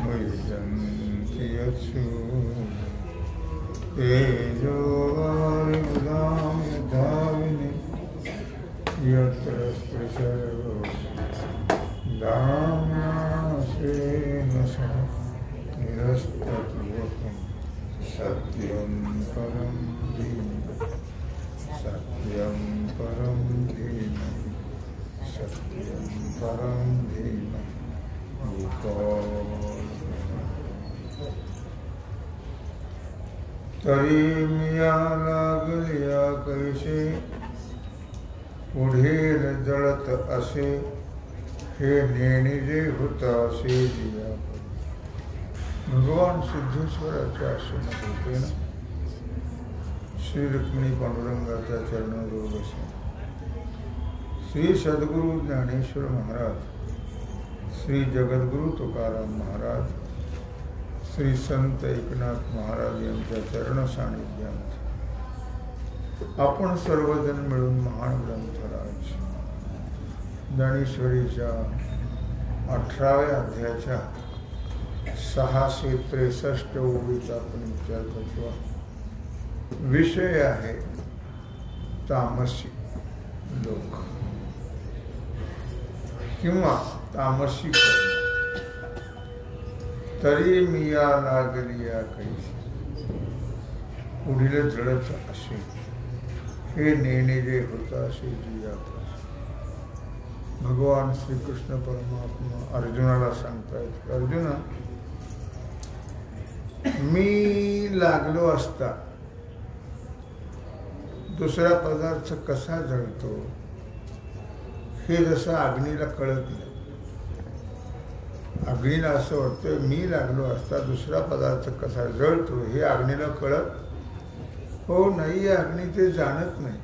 मय्यन्ति यत्सु तेजो वायुदां यथा यत्र स्पृशो दाम्ना स्वेन सह निरस्तत्वकं सत्यं परं धीमहि सत्यं परं धीमहि सत्यं परं धीमहि तरी मिया लागल्या कैसे पुढील जळत असे हे नेणिजे होतासे दिया. भगवान सिद्धेश्वराच्या आश्रमात होते ना. श्री रुक्मिणी पांडुरंगाच्या चरणाजवळ बसले. श्री सद्गुरु ज्ञानेश्वर महाराज, श्री जगद्गुरु तुकाराम महाराज, श्री संत एकनाथ महाराज यांच्या चरण सानिध्यात आपण सर्वजण मिळून महान ग्रंथराज ज्ञानेश्वरीच्या 18व्या अध्यायाच्या 663 ओळीचा आपण विचार करतो. विषय आहे तामसी लोक किंवा तामसी कर्म. तरी मिया लागलिया कैसी पुढील जळत असे हे नेणिजे होतासे जिया. भगवान श्रीकृष्ण परमात्मा अर्जुनाला सांगतायत, अर्जुना मी लागलो असता दुसरा पदार्थ कसा जळतो हे जसं अग्नीला कळत नाही. अग्नीला असं वाटतं मी लागलो असता दुसरा पदार्थ कसा जळतो हे अग्नीला कळत हो नाही. अग्नी ते जाणत नाही.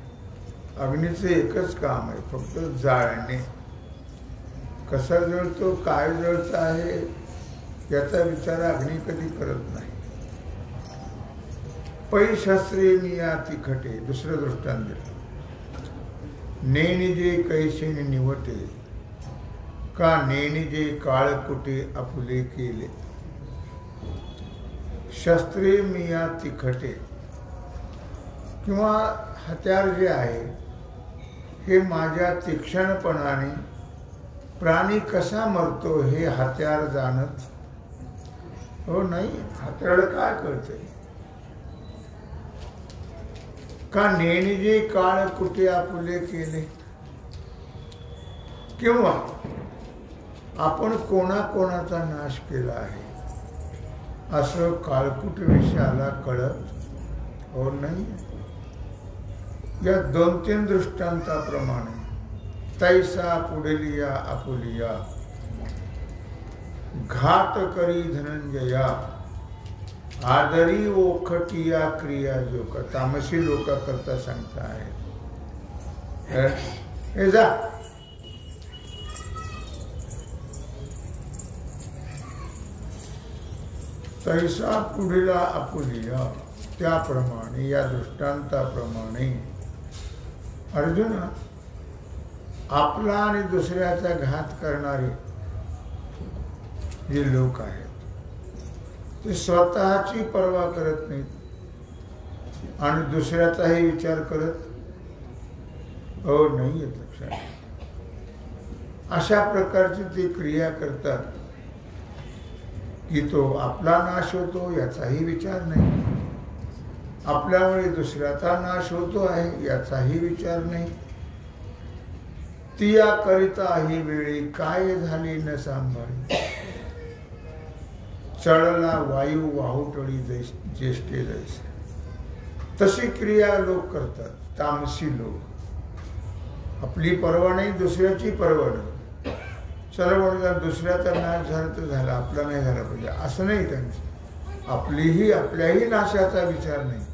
अग्नीचे एकच काम आहे, फक्त जाळणे. कसा जळतो, काय जळत आहे याचा विचार अग्नी कधी करत नाही. पै शस्त्रे मिया तिखटे. दुसरं दृष्टांत दिलं. नेणिजे कैसे निवटे का नेणिजे काळकुटे आपुले केले. शस्त्रे मिया तिखटे किंवा हत्यार जे आहे हे माझ्या तीक्ष्णपणाने प्राणी कसा मरतो हे हत्यार जाणत हो नाही. हत्यार काय करते का नेणिजे काळ कुठे आपुले केले. किंवा आपण कोणाकोणाचा नाश केला आहे असं काळकूट विषयाला कळत हो नाही. या 2-3 दृष्टांताप्रमाणे तैसा पुढलिया आपुलिया घात करी धनंजया आदरी ओखटिया क्रिया जो का. तामसी लोक करता सांगता आहेत हे जा तैसा पुढीला आपुलिया. त्याप्रमाणे या दृष्टांताप्रमाणे अर्जुना आपला आणि दुसऱ्याचा घात करणारे जे लोक आहेत ते स्वतःची पर्वा करत नाहीत आणि दुसऱ्याचाही विचार करत हो नाही येत लक्षात. अशा प्रकारची ती क्रिया करतात की तो आपला नाश होतो याचाही विचार नाही, आपल्यामुळे दुसऱ्याचा नाश होतो आहे याचाही विचार नाही. ती या करिता ही वेळी काय झाली न सांभाळी. चढला वायू वाहुटळी ज्येष्ठे जैसे. तशी क्रिया लोक करतात तामसी लोक. आपली पर्वा नाही, दुसऱ्याची पर्वा नाही. चला म्हणून दुसऱ्याचा नाश झाला तर झाला, आपला नाही झाला पाहिजे असं नाही त्यांचं. आपल्याही नाशाचा विचार नाही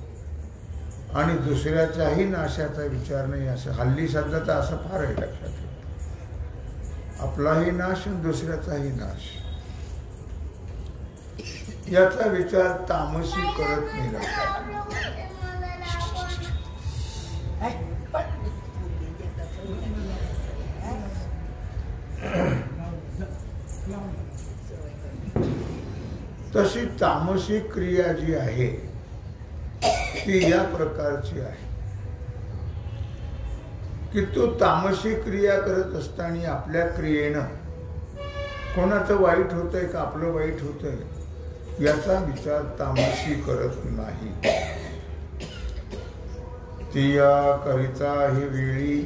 आणि दुसऱ्याच्याही नाशाचा विचार नाही. असं हल्ली सध्या तर असं फार आहे लक्षात ठेवा. आपलाही नाश आणि दुसऱ्याचाही नाश याचा विचार तामसी करत नाही लक्षात. तशी तामसी क्रिया जी आहे ती या प्रकारची आहे की तू तामसी क्रिया करत असताना आपल्या क्रियेनं कोणाचं वाईट होतंय का आपलं वाईट होतंय याचा विचार तामसी करत नाही. तिया करिता ही वेळी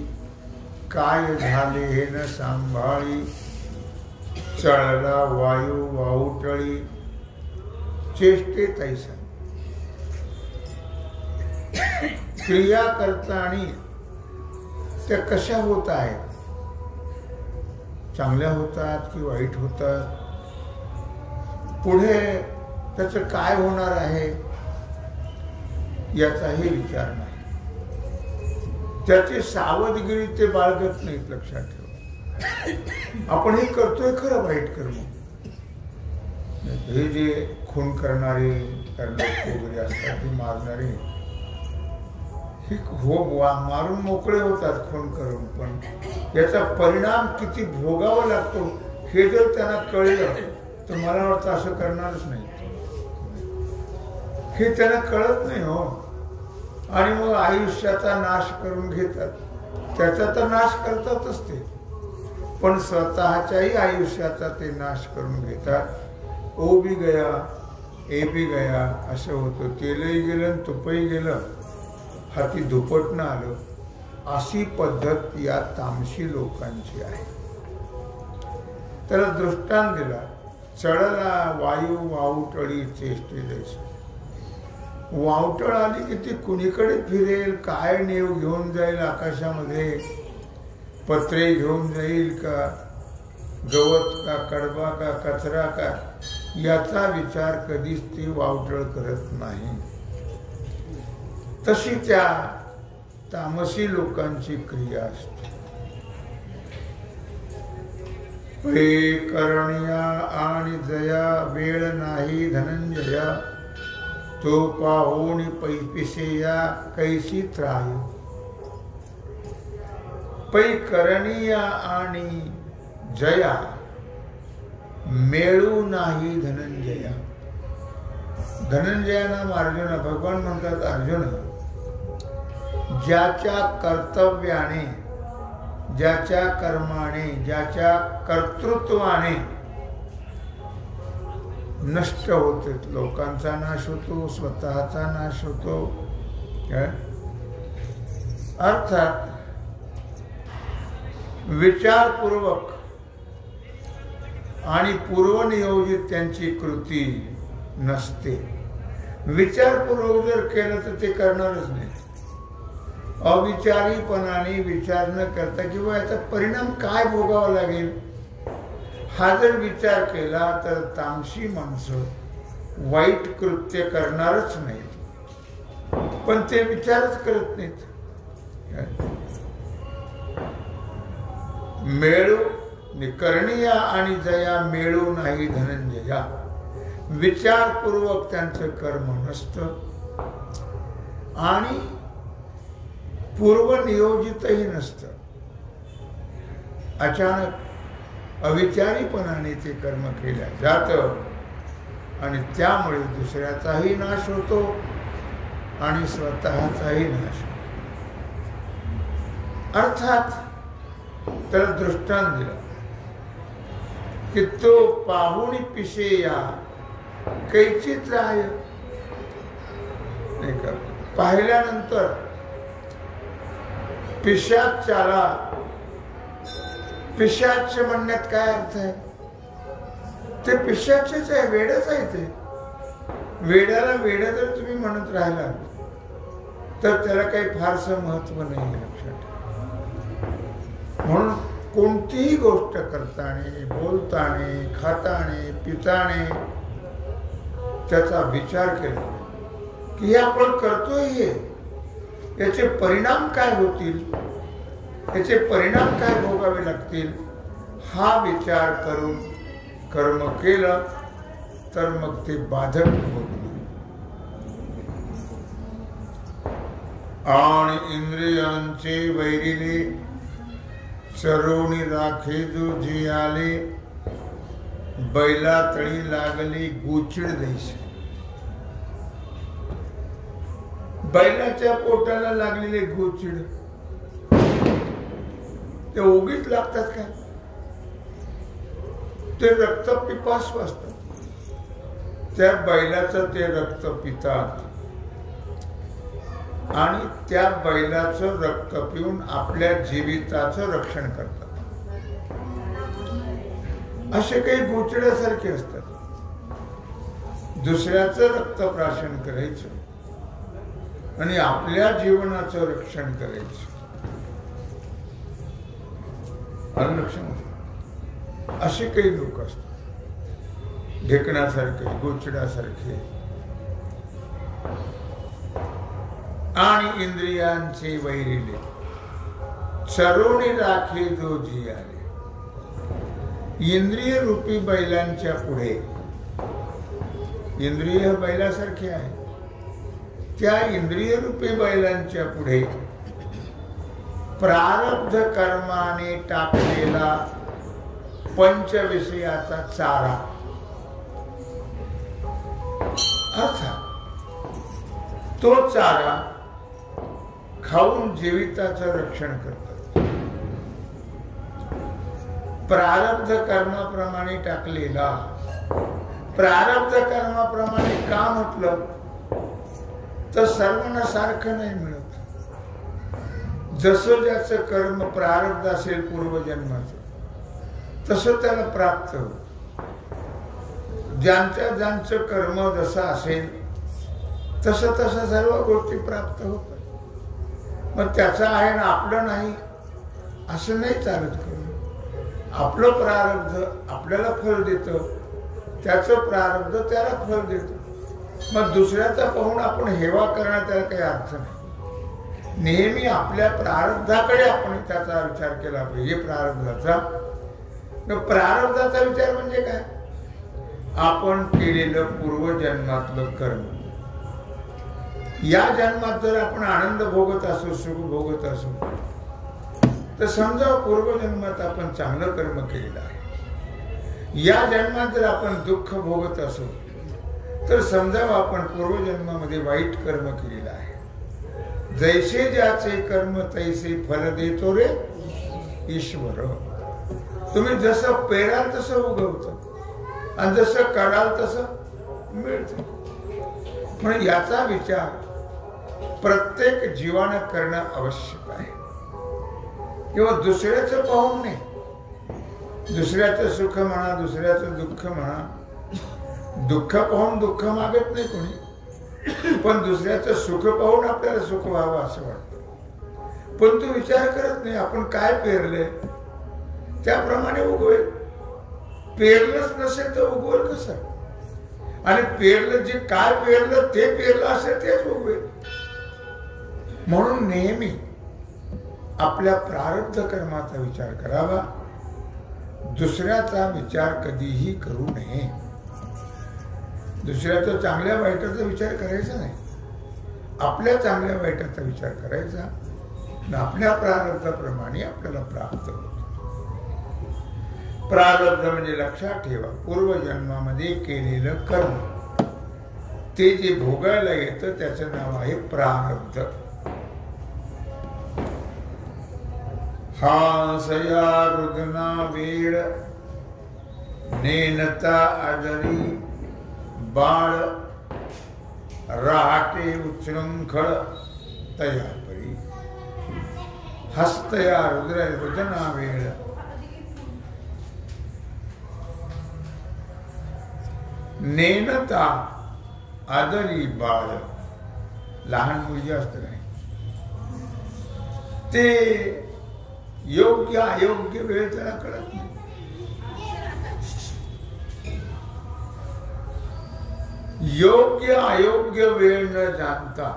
काय झाले हे न सांभाळी चळला वायू वाहुटळी चेष्टे तैसा. क्रिया करताना त्या कशा होत आहेत, चांगल्या होतात की वाईट होतात, पुढे त्याचं काय होणार आहे याचाही विचार नाही. त्याची सावधगिरी ते बाळगत नाहीत. लक्षात ठेवा, आपण हे करतोय खरं वाईट कर्म. हे जे खून करणारे वगैरे असतात ते मारणारे हो मारून मोकळे होतात खून करून, पण याचा परिणाम किती भोगावा लागतो हे जर त्यांना कळलं तर मला वाटतं असं करणारच नाही. हे त्यांना कळत नाही हो, आणि मग आयुष्याचा नाश करून घेतात. त्याचा तर नाश करतातच ते, पण स्वतःच्याही आयुष्याचा ते नाश करून घेतात. ओ भी गया ए भी गया असं होतं. तेलही गेलं तुपही गेलं, हाती दुपटणं आलं. अशी पद्धत या तामसी लोकांची आहे. त्याला दृष्टांत दिला, चढला वायू वाहुटळी चेष्टे जैसे. वावटळ आली की ती कुणीकडे फिरेल, काय नेव घेऊन जाईल आकाशामध्ये, पत्रे घेऊन जाईल का, गवत का, कडबा का, कचरा का, याचा विचार कधीच ती वावटळ करत नाही. तशी त्या तामसी लोकांची क्रिया असते. पै करण्या आणि जया वेळ नाही धनंजया, तो पाहुणी पैपिसेया कैसी त्राय. पै करण्या आणि जया मेळू नाही धनंजया. धनंजया नाम अर्जुन. भगवान म्हणतात अर्जुन, ज्याच्या कर्तव्याने, ज्याच्या कर्माने, ज्याच्या कर्तृत्वाने नष्ट होते, लोकांचा नाश होतो, स्वतःचा नाश होतो. अर्थात विचारपूर्वक आणि पूर्वनियोजित त्यांची कृती नसते. विचारपूर्वक जर केलं तर ते करणारच नाही. अविचारीपणाने विचार न करता किंवा याचा परिणाम काय भोगावा लागेल हा जर विचार केला तर तामसी माणसं वाईट कृत्य करणारच नाहीत, पण ते विचारच करत नाहीत. मेळू करणीया आणि जया मेळू नाही धनंजया. विचारपूर्वक त्यांचं कर्म नसतं आणि पूर्वनियोजितही नसतं. अचानक अविचारीपणाने ते कर्म केल्या जातं आणि त्यामुळे दुसऱ्याचाही नाश होतो आणि स्वतःचाही नाश होतो. अर्थात त्याला दृष्टांत दिला की तो पाहुणी पिशेया कैचित राहाय. नाही का, पाहिल्यानंतर पिशाच्याला, पिशाच म्हणण्यात काय अर्थ आहे? ते पिशाचेच आहे, वेडच आहे. ते वेड्याला वेड जर तुम्ही म्हणत राहिला तर त्याला काही फारसं महत्व नाही. लक्षात. म्हणून कोणतीही गोष्ट करताना, बोलताना, खाताना, पिताना त्याचा विचार केला की हे आपण करतोय, हे याचे परिणाम काय होतील, याचे परिणाम काय भोगावे लागतील, हा विचार करून कर्म केलं तर मग ते बाधक होत नाही. आणि इंद्रियांचे वैरिले सरोनी राखे जो जे आले, बैला तळी लागली गोचिड दैस. बैलाच्या पोटाला लागलेले गोचिड ते ओगीच लागतात का? ते रक्त पिपासू असतात. त्या बैलाचं ते रक्त पितात आणि त्या बैलाचं रक्त पिऊन आपल्या जीविताचं रक्षण करतात. असे काही गोचिड्यासारखे असतात. दुसऱ्याचं रक्त प्राशन करायचं आणि आपल्या जीवनाचं रक्षण करायचं. लक्षण असे काही लोक असतात. ढेकणासारखे, गोचिडासारखे. आणि इंद्रियांचे वैरिले चरोणी राखे जो जियाले. इंद्रिय रूपी बैलांच्या पुढे, इंद्रिय बैलासारखे आहे, त्या इंद्रिय रूपी बैलांच्या पुढे प्रारब्ध कर्माने टाकलेला पंचविषयाचा चारा अर्थात तो चारा खाऊन जीविताचं रक्षण करतात. प्रारब्ध कर्माप्रमाणे टाकलेला, प्रारब्ध कर्माप्रमाणे का म्हटलं तर सर्वांना सारखं नाही मिळत. जसं ज्याचं कर्म प्रारब्ध असेल पूर्वजन्माचं तसं त्याला प्राप्त होत. ज्यांचं कर्म जसं असेल तसं तसं सर्व गोष्टी प्राप्त होतात. मग त्याचं आहे ना आपलं नाही असं नाही चालत. करून आपलं प्रारब्ध आपल्याला फल देतं, त्याचं प्रारब्ध त्याला फल देतं. मग दुसऱ्याचा पाहून आपण हेवा करण्यात त्याला काही अर्थ नाही. नेहमी आपल्या प्रारब्धाकडे आपण त्याचा विचार केला पाहिजे. प्रारब्धाचा विचार म्हणजे काय? आपण केलेलं पूर्वजन्मातलं कर्म. या जन्मात जर आपण आनंद भोगत असू, सुख भोगत असू, तर समजा पूर्वजन्मात आपण चांगलं कर्म केलेलं आहे. या जन्मात जर आपण दुःख भोगत असू तर समजा आपण पूर्वजन्मामध्ये वाईट कर्म केलेलं आहे. जैसे ज्याचे कर्म तैसे फल देतो रे ईश्वर. तुम्ही जसं पेराल तसं उगवतं आणि जसं कराल तसं मिळतं. म्हणून याचा विचार प्रत्येक जीवानं करणं आवश्यक आहे. किंवा दुसऱ्याचं पाहून नाही, दुसऱ्याचं सुख म्हणा, दुसऱ्याचं दुःख म्हणा. दुःख पाहून दुःख मागत नाही कोणी, पण दुसऱ्याचं सुख पाहून आपल्याला सुख व्हावं असं वाटतं. पण तू विचार करत नाही आपण काय पेरले त्याप्रमाणे उगवेल. पेरलंच नसेल तर उगवेल कसं? आणि पेरलं जे काय पेरलं ते पेरलं असेल तेच उगवेल. म्हणून नेहमी आपल्या प्रारब्ध कर्माचा विचार करावा. दुसऱ्याचा विचार कधीही करू नये. दुसऱ्याचा चांगल्या वाईटाचा विचार करायचा नाही. आपल्या चांगल्या वाईटाचा विचार करायचा आणि आपल्या प्रारब्धाप्रमाणे आपल्याला प्राप्त होतं. प्रारब्ध म्हणजे लक्षात ठेवा पूर्वजन्मामध्ये केलेलं कर्म, ते जे भोगायला येतं त्याचं नाव आहे प्रारब्ध. हासया रुदना वेळ नेनता आदरी बाळ राहते उच्छृंखळ तया परी. हस्तया रुदना वेळ नेनता आदरी बाळ. लहान मुलगी असतं नाही ते योग्य अयोग्य वेळ त्याला कळत नाही. योग्य अयोग्य वेळ न जाणता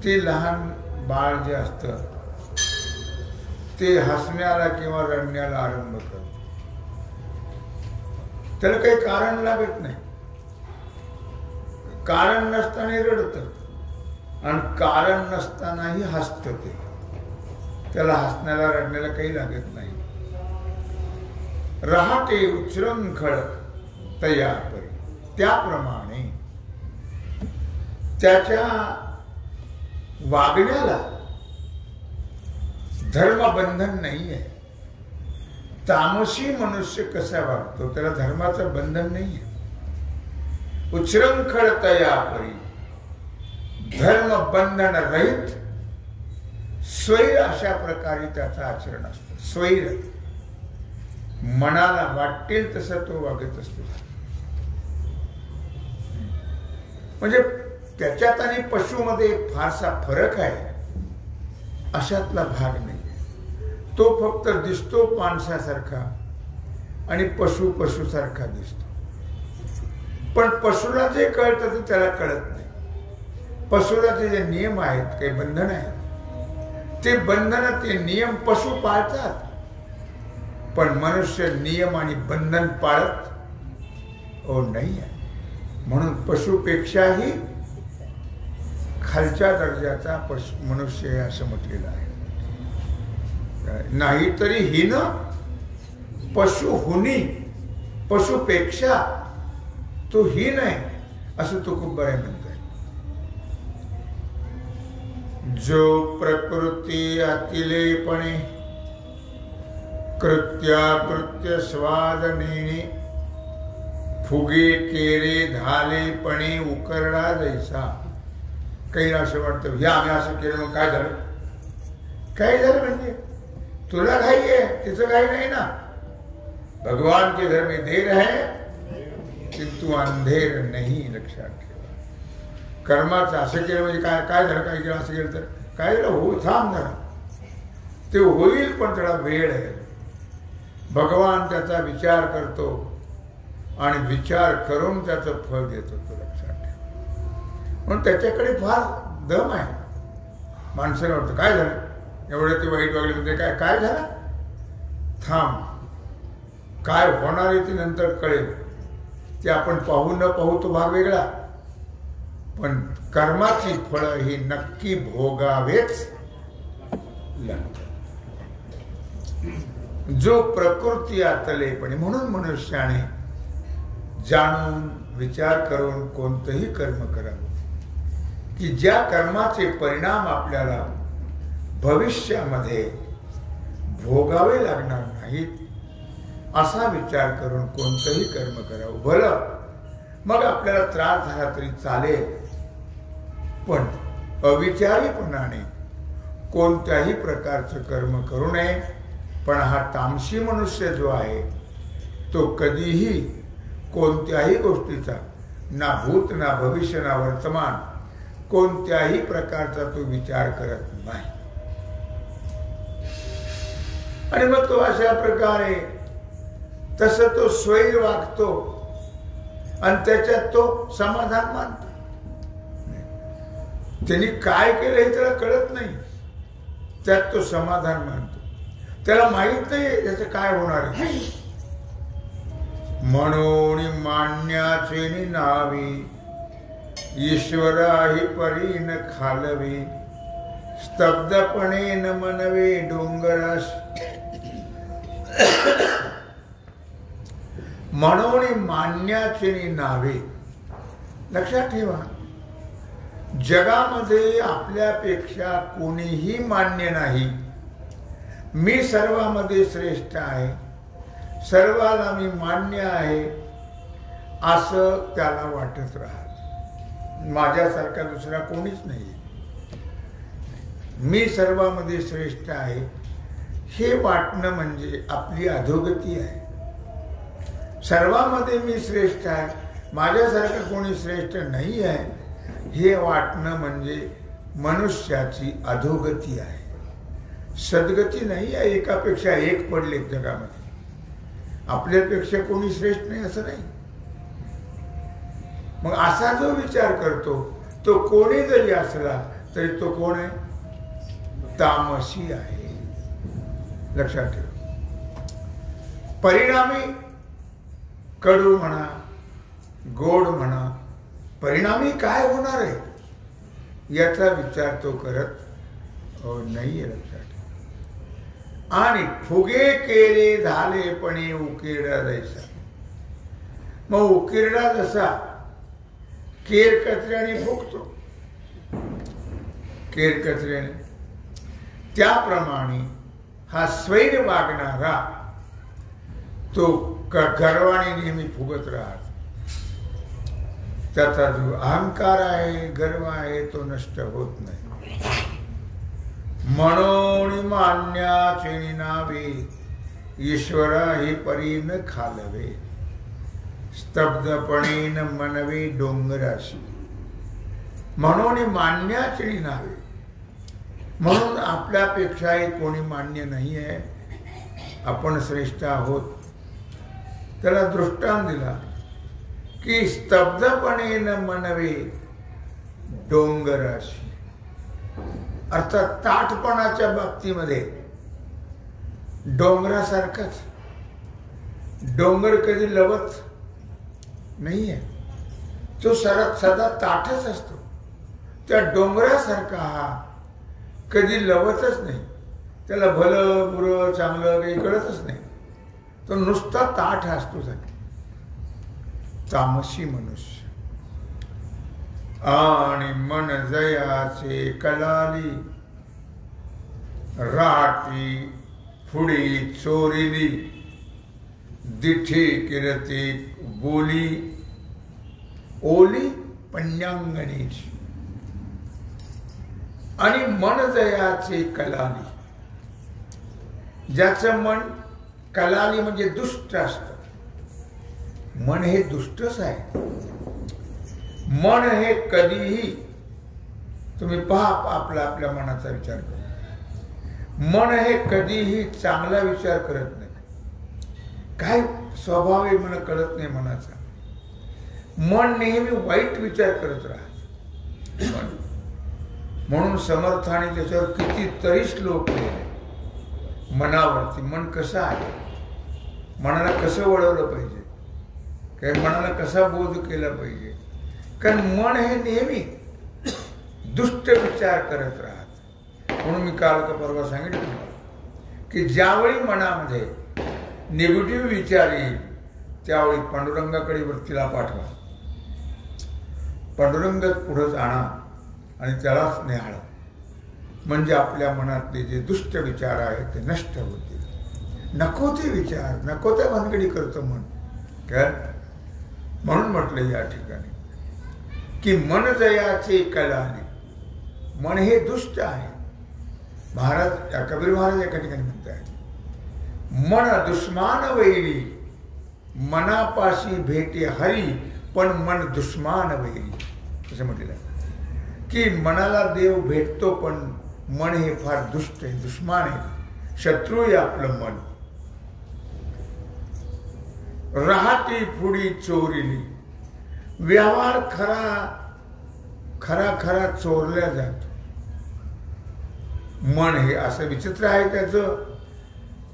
ते लहान बाळ जे असतं ते हसण्याला किंवा रडण्याला आरंभ करतं. त्याला काही कारण लागत नाही. कारण नसताना रडतं आणि कारण नसतानाही हसतं. त्याला हसण्याला रडण्याला काही लागत नाही. राहते उच्चृंखळ तया परी. त्याप्रमाणे त्याच्या वागण्याला धर्मबंधन नाही आहे. तामसी मनुष्य कसा वागतो त्याला धर्माचं बंधन नाही आहे. उच्चृंखळ तया परी धर्म बंधन रहित स्वैर अशा प्रकारे त्याचं आचरण असतं. स्वैर मनाला वाटेल तसं तो वागत असतो. म्हणजे त्याच्यात आणि पशुमध्ये फारसा फरक आहे अशातला भाग नाही. तो फक्त दिसतो माणसासारखा आणि पशु पशुसारखा दिसतो. पण पशुला जे कळतं ते त्याला कळत नाही. पशुला जे नियम आहेत, काही बंधन आहेत, ते बंधन ते नियम पशु पाळतात. पण मनुष्य नियम आणि बंधन पाळत नाही आहे. म्हणून पशुपेक्षाही खालच्या दर्जाचा मनुष्य आहे असं म्हटलेलं आहे. नाहीतरी हीन पशुहुनी, पशुपेक्षा तो हीन आहे असं तुकोबाराय म्हणताय. जो प्रकृती अतिलेपणे कृत्याकृत्य स्वाद नेणे फुगे केरे धालेपणे उकरडा जैसा. काही असं वाटतं हे आम्ही असं केलं मग काय झालं. काय झालं म्हणजे तुला घाई आहे, तिचं घाई नाही ना. भगवान के घर में देर है किंतु अंधेर नहीं. लक्षात ठेवा. कर्माचं असं केलं म्हणजे काय काय झालं. काय केलं असं केलं तर काय झालं. हो थांब जरा, ते होईल पण त्याला वेळ आहे. भगवान त्याचा विचार करतो आणि विचार करून त्याचं फळ देतो. तो लक्षात ठेवा. म्हणून त्याच्याकडे फार दम आहे. माणसाला वाटतं काय झालं एवढं ते वाईट वागले म्हणजे काय काय झालं. थांब, काय होणार आहे ते नंतर कळेल. ते आपण पाहू न पाहू तो भाग वेगळा. पण कर्माची फळं ही नक्की भोगावेच लागतात. जो प्रकृती आतलेपणे. म्हणून मनुष्याने जाणून विचार करून कोणतंही कर्म करावं की ज्या कर्माचे परिणाम आपल्याला भविष्यामध्ये भोगावे लागणार नाहीत असा विचार करून कोणतंही कर्म करावं. भलं मग आपल्याला त्रास झाला तरी चालेल, पण अविचारीपणाने कोणत्याही प्रकारचं कर्म करू नये. पण हा तामसी मनुष्य जो आहे तो कधीही कोणत्याही गोष्टीचा ना भूत ना भविष्य ना वर्तमान कोणत्याही प्रकारचा तो विचार करत नाही. आणि मग तो अशा प्रकारे तसं तो स्वैर वागतो आणि त्याच्यात तो समाधान मानतो. त्यांनी काय केलं हे त्याला कळत नाही, त्यात तो समाधान मानतो. त्याला माहित नाही त्याचं काय होणार आहे. म्हणून मान्याचे नावी ईश्वराही परी न खालवी स्तब्धपणे न मनवे डोंगरास. म्हणून मान्याचे नावे. लक्षात ठेवा, जगामध्ये आपल्यापेक्षा कोणीही मान्य नाही. मी सर्वांमध्ये श्रेष्ठ आहे, सर्वाला मी मान्य आहे असं त्याला वाटत राहत. माझ्यासारखा दुसरा कोणीच नाही. मी सर्वांमध्ये श्रेष्ठ आहे हे वाटणं म्हणजे आपली अधोगती आहे. सर्वांमध्ये मी श्रेष्ठ आहे, माझ्यासारखं कोणी श्रेष्ठ नाही आहे हे वाटणं म्हणजे मनुष्याची अधोगती आहे, सद्गती नाही आहे. एकापेक्षा एक पडले जगामध्ये. आपल्यापेक्षा कोणी श्रेष्ठ नाही असं नाही. मग असा जो विचार करतो तो कोणी जरी असला तरी तो कोण आहे, तामसी आहे. लक्षात ठेवा. परिणामी कडू म्हणा गोड म्हणा, परिणामी काय होणार आहे याचा विचार तो करत नाहीये. लक्षात ठेवा. आणि फुगे केले झाले पणे उकिरडा जैसा. मग उकिरडा जसा केर कचऱ्याने फुगतो, केर कचऱ्याने, त्याप्रमाणे हा स्वैर वागणारा तो गर्वाने नेहमी फुगत राहत. त्याचा जो अहंकार आहे, गर्व आहे, तो नष्ट होत नाही. म्हणून मान्याचे नावे ईश्वरा हे परी न खालवे. स्तब्धपणे न मनवे डोंगराशी. म्हणून मान्याचे नावे, म्हणून आपल्यापेक्षाही कोणी मान्य नाही आहे, आपण श्रेष्ठ आहोत. त्याला दृष्टांत दिला की स्तब्धपणे न मनवे डोंगराशी. अर्थात ताठपणाच्या बाबतीमध्ये डोंगरासारखाच. डोंगर कधी लवत नाहीये, तो सदा ताठच असतो. त्या डोंगरासारखा हा कधी लवतच नाही. त्याला भलं बुरं चांगलं काही कळतच नाही, तो नुसता ताठ असतो. तामसी मनुष्य. आणि मन जयाचे कलाली राटी फुडी चोरिली दिठे किरते बोली ओली पंजांगणीची. आणि मन जयाचे कलाली, ज्याचं मन कलाली म्हणजे दुष्ट असतं. मन हे दुष्टच आहे. मन हे कधीही, तुम्ही पहा आपल्या मनाचा विचार करा. मन हे कधीही चांगला विचार करत नाही. काय स्वभाव आहे मला कळत नाही मनाचा. मन नेहमी वाईट विचार करत राहत. म्हणून समर्थाने त्याच्यावर कितीतरी श्लोक लिहिले मनावरती. मन कसं आहे, मनाला कसं वळवलं पाहिजे, काय मनाला कसा बोध केला पाहिजे. कारण मन हे नेहमी दुष्ट विचार करत राहत. म्हणून मी काल का परवा सांगितलं तुम्हाला की ज्यावेळी मनामध्ये निगेटिव्ह विचार येईल त्यावेळी पांडुरंगाकडे वृत्तीला पाठवा. पांडुरंग पुढंच आणा आणि त्यालाच न्याळा. म्हणजे आपल्या मनातले जे दुष्ट विचार आहेत ते नष्ट होतील. नको ते विचार, नको त्या भानगडी करतो मन. काय म्हणून म्हटलं या ठिकाणी की मन जयाचे कलाने. मन हे दुष्ट आहे. कबीर महाराज एका ठिकाणी म्हणतात, मन दुश्मान वैरी मनापाशी भेटे हरी पण मन दुश्मान वैरी. असं म्हटलेलं आहे की मनाला देव भेटतो पण मन हे फार दुष्ट आहे, दुश्मान आहे, शत्रू आहे आपलं मन. राहती पुढी चोरिली. व्यवहार खरा चोरल्या जातो. मन हे असं विचित्र आहे त्याचं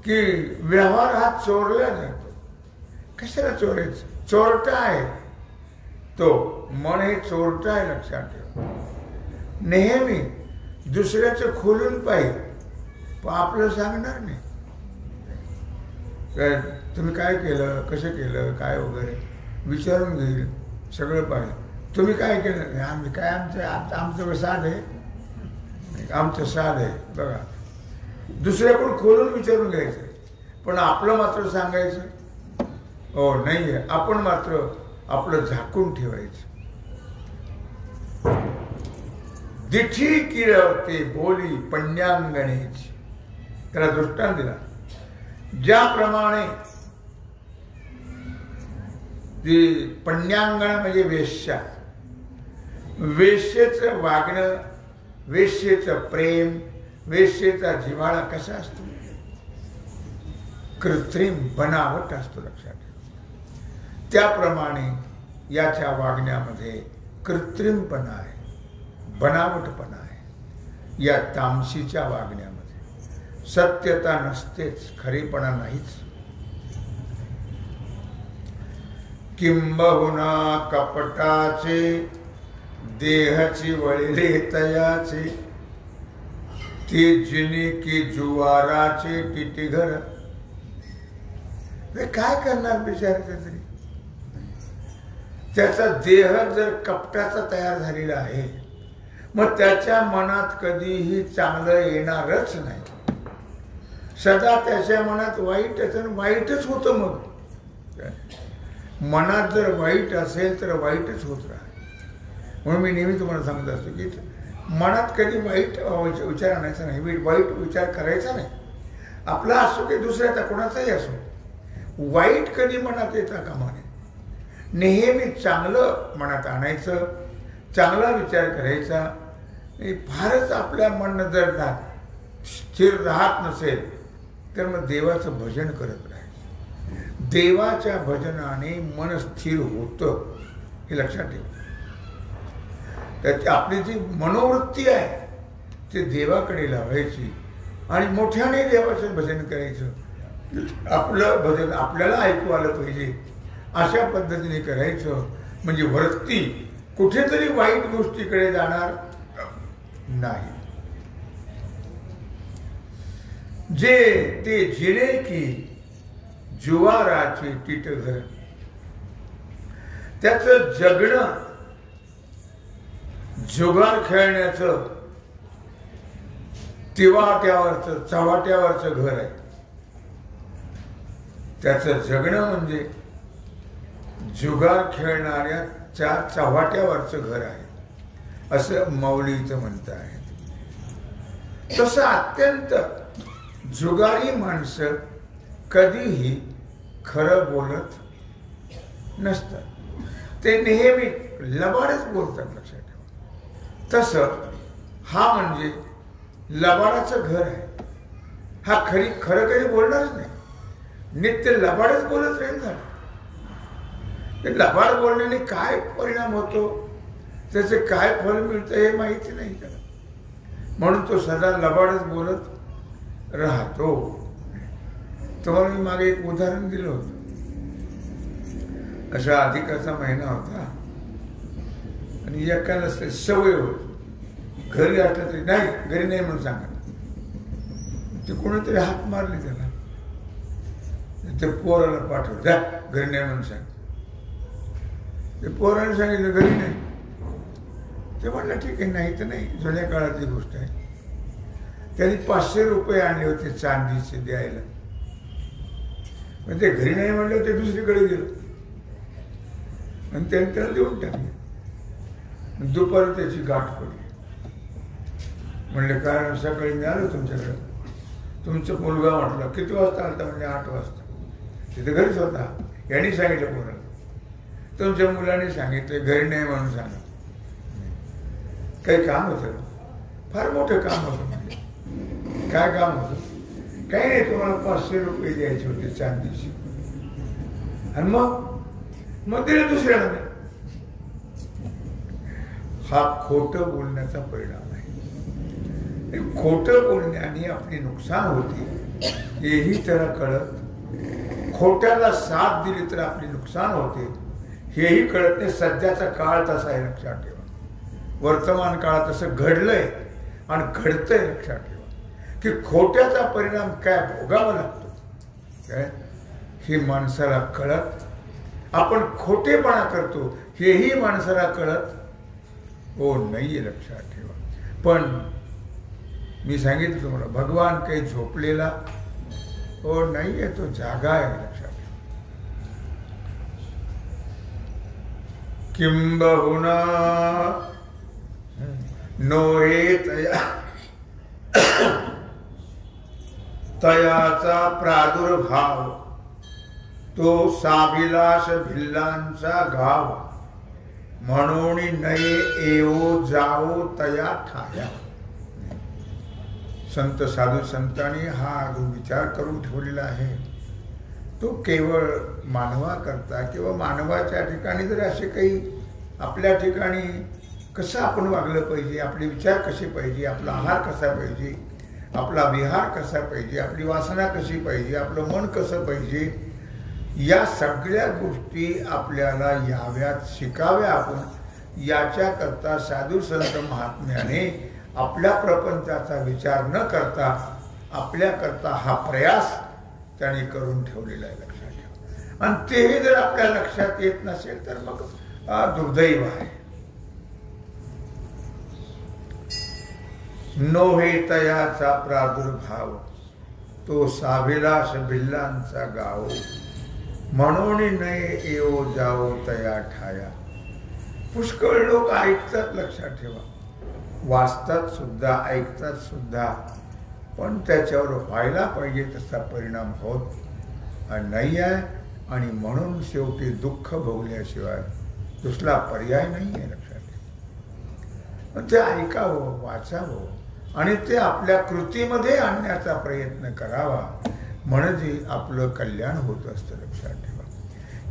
की व्यवहार हा चोरला जातो. कशाला चोरायचं? चोरटा आहे तो. मन हे चोरटा आहे, लक्षात ठेवा. नेहमी दुसऱ्याचं खोलून पाहिजे पण आपलं सांगणार नाही. काय तुम्ही काय केलं, कसं केलं, काय वगैरे विचारून घेईल. सगळं पाहिजे. तुम्ही काय केलं? आम्ही काय, आमचं साध आहे, आमचं साध आहे. बघा, दुसऱ्याकडून खोलून विचारून घ्यायचं पण आपलं मात्र सांगायचं हो नाही आहे. आपण मात्र आपलं झाकून ठेवायचं. दिठी किरवते बोली पंजांगणीची. त्याला दृष्टांत दिला. ज्याप्रमाणे पंजांगण म्हणजे वेश्या, वेश्येचं वागणं, वेश्येचं प्रेम, वेश्येचा जिव्हाळा कसा असतो? कृत्रिम, बनावट असतो. लक्षात ठेवा. त्याप्रमाणे याच्या वागण्यामध्ये कृत्रिमपणा आहे, बनावटपणा आहे. या तामसीच्या वागण्यामध्ये सत्यता नसतेच, खरेपणा नाहीच. किंबहुना कपटाचे देहाची वळले तयाचे. ते जिने की जुवाराचे टिटिघर. काय करणार बिचारायचं तरी. त्याचा देह जर कपटाचा तयार झालेला आहे, मग त्याच्या मनात कधीही चांगलं येणारच नाही. सदा त्याच्या मनात वाईटच होतं. मग मनात जर वाईट असेल तर वाईटच होत राहते. म्हणून मी नेहमी तुम्हाला सांगत असतो की मनात कधी वाईट विचार आणायचा नाही, वाईट विचार करायचा नाही. आपला असो की दुसऱ्याचा कोणाचाही असो, वाईट कधी मनात येता कामा नये. नेहमी चांगलं मनात आणायचं, चांगला विचार करायचा. फारच आपल्या मन जर स्थिर राहत नसेल तर मग देवाचं भजन करत राहायचं. देवाच्या भजनाने मन स्थिर होतं, हे लक्षात ठेवा. त्याची आपली जी मनोवृत्ती आहे ते देवाकडे लावायची आणि मोठ्याने देवाचं भजन करायचं. आपलं भजन आपल्याला ऐकू आलं पाहिजे अशा पद्धतीने करायचं. म्हणजे वृत्ती कुठेतरी वाईट गोष्टीकडे जाणार नाही. जे ते जिणे की जुवाराचे टिटघर. त्याचं जगणं जुगार खेळण्याचं तिवाट्यावरचं चव्हाट्यावरचं घर आहे. त्याचं जगणं म्हणजे जुगार खेळणाऱ्याच्या चव्हाट्यावरचं घर आहे असं माऊली इथं म्हणत आहे. तसं अत्यंत जुगारी माणसं कधीही खरं बोलत नसतात. ते नेहमी लबाडच बोलतात, लक्षात ठेवा. तसं हा म्हणजे लबाडाचं घर आहे. हा खरं कधी बोलणारच नाही, नित्य लबाडच बोलत राहील. झालं ते लबाड बोलण्याने काय परिणाम होतो, त्याचे काय फल मिळतं हे माहिती नाही त्याला. म्हणून तो सदा लबाडच बोलत राहतो. तुम्हाला मी मागे एक उदाहरण दिलं होतं. अशा अधिकाचा महिना होता आणि एकाला सवय होती घरी असलं तरी नाही, घरी नाही म्हणून सांगत. ते कोणीतरी हात मारले त्याला, ते पोराला पाठवलं, जा घरी नाही म्हणून सांग. ते पोराने सांगितलं घरी नाही. ते म्हणलं ठीक आहे, नाही तर नाही, जुन्या काळातली गोष्ट आहे. त्यांनी 500 रुपये आणले होते चांदीचे द्यायला. म्हणजे घरी नाही म्हणलं, ते दुसरीकडे गेलो आणि त्यांनी त्याला देऊन टाकले. दुपारी त्याची गाठ पडली. म्हणले कारण सकाळी मी आलो तुमच्याकडे, तुमचा मुलगा म्हटलं किती वाजता आलता? म्हणजे 8 वाजता. तिथे घरीच होता. यांनी सांगितलं पोराला, तुमच्या मुलाने सांगितलं घरी नाही म्हणून सांगा. काही काम होतं, फार मोठं काम होतं. म्हणजे काय काम होतं? काही नाही, तुम्हाला 500 रुपये द्यायचे होते चांदीची. आणि मग दिले दुसऱ्याला. हा खोटं बोलण्याचा परिणाम आहे. खोटं बोलण्याने आपली नुकसान होते हेही त्याला कळत, खोट्याला साथ दिली तर आपली नुकसान होते हेही कळत नाही. सध्याचा काळ तसा आहे, लक्षात ठेवा. वर्तमान काळात तसं घडलंय आणि घडतंय, लक्षात ठेवा. की खोट्याचा परिणाम काय भोगावा लागतो काय हे माणसाला कळत, आपण खोटेपणा करतो हेही माणसाला कळत हो नाहीये, लक्षात ठेवा. पण मी सांगितलं तुम्हाला, भगवान काही झोपलेला हो नाहीये, तो जागा आहे, लक्षात ठेवा. किंबहुना नोहे तयाचा प्रादुर्भाव, तो साभिलाष भिल्लांचा गाव, म्हणून नये येवो जावो तया ठाया. संत साधू संतांनी हा विचार करून ठेवलेला आहे. तो केवळ मानवा करता किंवा मानवाच्या ठिकाणी जर असे काही आपल्या ठिकाणी कसं आपण वागलं पाहिजे, आपले विचार कसे पाहिजे, आपला आहार कसा पाहिजे, आपला विहार कसा पाहिजे, आपली वासना कशी पाहिजे, आपलं मन कसं पाहिजे, या सगळ्या गोष्टी आपल्याला याव्यात, शिकाव्या आपण. याच्याकरता साधू संत महात्म्याने आपल्या प्रपंचाचा विचार न करता आपल्याकरता हा प्रयास त्याने करून ठेवलेला आहे, लक्षात ठेवा. आणि तेही जर आपल्या लक्षात येत नसेल तर मग दुर्दैव आहे. नोहे तयाचा प्रादुर्भाव, तो साभिलाष भिल्लांचा गाव, म्हणून नये येओ जाओ तया ठाया. पुष्कळ लोक ऐकतात, लक्षात ठेवा, वाचतात सुद्धा, ऐकतात सुद्धा, पण त्याच्यावर व्हायला पाहिजे तसा परिणाम होत नाही आहे. आणि म्हणून शेवटी दुःख भोगल्याशिवाय दुसरा पर्याय नाही आहे, लक्षात ठेवा. ते ऐकावं, वाचावं आणि ते आपल्या कृतीमध्ये आणण्याचा प्रयत्न करावा, म्हणजे आपलं कल्याण होत असतं, लक्षात ठेवा.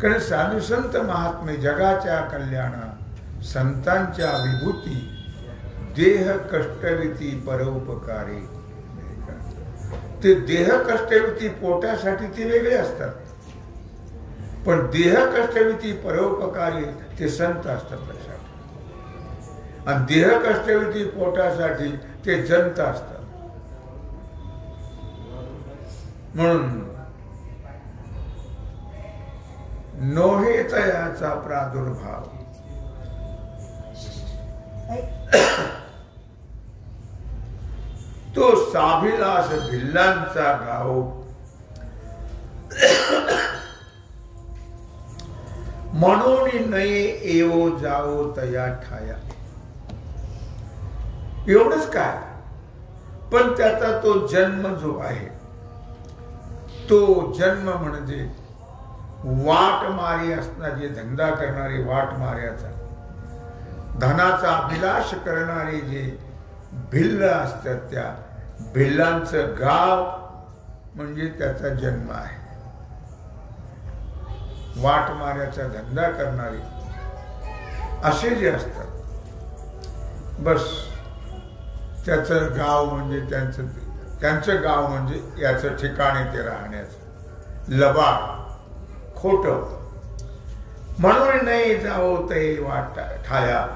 कारण साधू संत महात्मे जगाच्या कल्याणा, संतांच्या विभूती, देह कष्टविती परोपकारी. ते देह कष्टविती पोटासाठी ते वेगळे असतात, पण देह कष्टविती परोपकारी ते संत असतात, लक्षात. आणि देह कष्टविती पोटासाठी ते जंत असतात. म्हणून नोहे तयाचा प्रादुर्भाव, तो साभिलाष भिल्लांचा गाव, म्हणून नये येवो जाओ तया ठाया. एवढंच काय, पण त्याचा तो जन्म जो आहे, तो जन्म म्हणजे वाटमारी असणारे, धंदा करणारे वाटमाऱ्याचा, धनाचा अभिलाष करणारे जे भिल्ल असतात, त्या भिल्लांचं गाव म्हणजे त्याचा जन्म आहे. वाटमाऱ्याचा धंदा करणारे असे जे असतात, बस त्याचं गाव म्हणजे त्यांचं गाव म्हणजे याचं ठिकाणे ते राहण्याचं लबाड, खोट. म्हणून नाही जाओ ते वाट ठाया.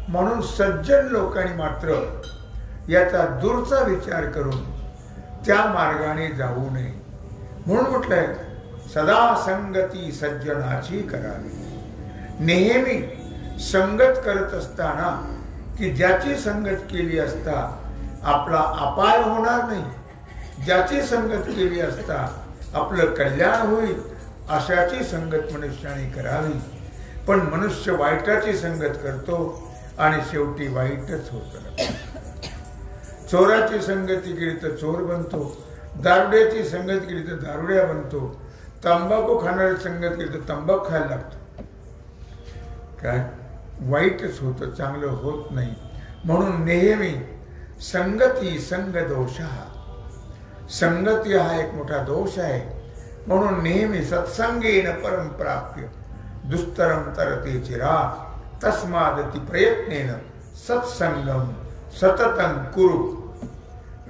म्हणून सज्जन लोकांनी मात्र याचा दूरचा विचार करून त्या मार्गाने जाऊ नये. म्हणून म्हटलंय सदा संगती सज्जनाची करावी. नेहमी संगत करत असताना की ज्याची संगत केली असता आपला अपाय होणार नाही, ज्याची संगत केली असता आपलं कल्याण होईल, अशाची संगत मनुष्याने करावी. पण मनुष्य वाईटाची संगत करतो आणि शेवटी वाईटच होतं. चोराची संगती केली तर चोर बनतो, दारुड्याची संगत केली तर दारुड्या बनतो, तंबाखू खाणारी संगत केली तर तंबाखू खायला लागतो. काय वाईटच होतं, चांगलं होत नाही. म्हणून नेहमी संगती संग दोष, संगती हा एक मोठा दोष आहे. म्हणून नेहमी सत्संगेन परम प्राप्य दुस्तरम तरते चिरा. तस्मादति प्रयत्नेन सत्संगम सततं कुरु.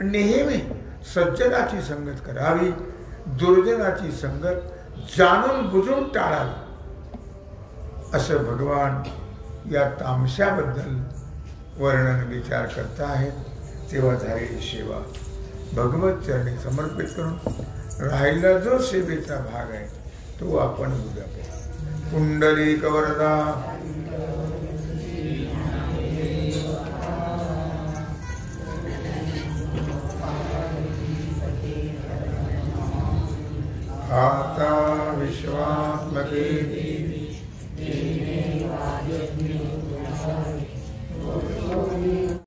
नेहमी सज्जनाची संगत करावी, दुर्जनाची संगत जाणून बुजून टाळावी. असं भगवान या तामशाबद्दल वर्णन विचार करता आहेत. तेव्हा झालेली सेवा भगवत चरणी समर्पित करून राहिला जो सेवेचा भाग आहे तो आपण उद्या पाहू. कुंडलिक वरदा आता विश्वात्मके